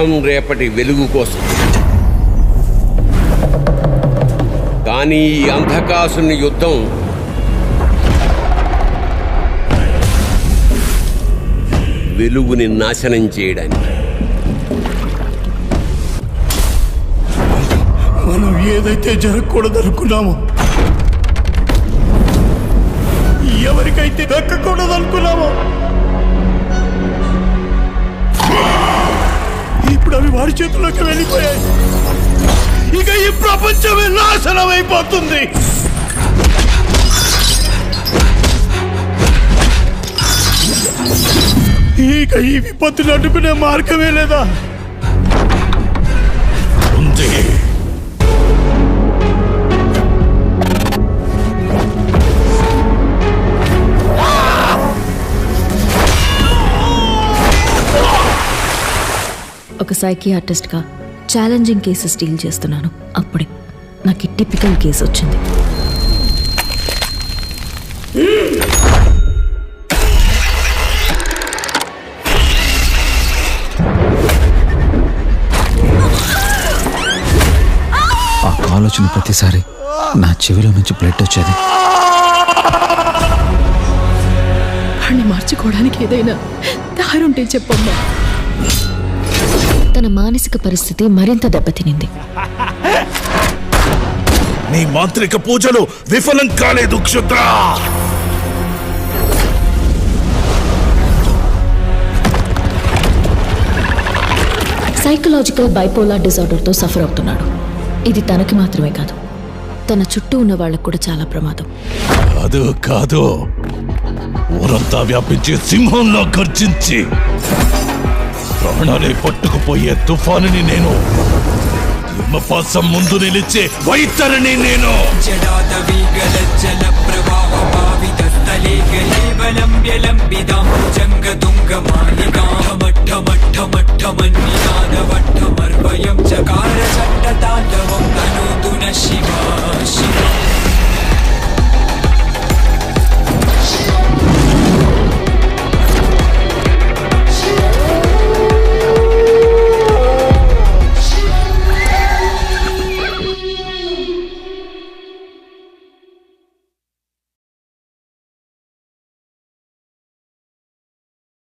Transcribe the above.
యుద్ధం రేపటి వెలుగు కోసం. కానీ ఈ అంధకాసుని యుద్ధం వెలుగుని నాశనం చేయడానికి. మనం ఏదైతే జరగకూడదనుకున్నామో, ఎవరికైతే దక్కకూడదనుకున్నామో, ఇప్పుడు అవి వారి చేతుల్లోకి వెళ్ళిపోయాయి. ఇక ఈ ప్రపంచమే నాశనం అయిపోతుంది. ఇక ఈ విపత్తులు అడ్డుకునే మార్గమే లేదా? ఉంది. ఒక సైకియాట్రిస్ట్గా ఛాలెంజింగ్ కేసెస్ డీల్ చేస్తున్నాను. అప్పుడే నాకు టిపికల్ కేసు వచ్చింది. ఆ కాల్ వచ్చిన ప్రతిసారి నా చెవిలో నుంచి బ్లడ్ వచ్చేది. వాడిని మార్చుకోవడానికి ఏదైనా దారుంటే చెప్పమ్మా. తన మానసిక పరిస్థితి మరింత దెబ్బతినింది. నీ మాంత్రిక పూజలు విఫలం కాలేదు క్షుద్ర. సైకలాజికల్ బైపోలార్ డిజార్డర్తో సఫర్ అవుతున్నాడు. ఇది తనకి మాత్రమే కాదు, తన చుట్టూ ఉన్న వాళ్ళకు కూడా చాలా ప్రమాదం. కాదు ఊరంతా వ్యాపించి సింహంలో గర్జించి ప్రాణాలే పట్టుకుపోయే తుఫానుని నేను, హిమపాసం ముందు నిలిచే వైతరిని నేను. జంగ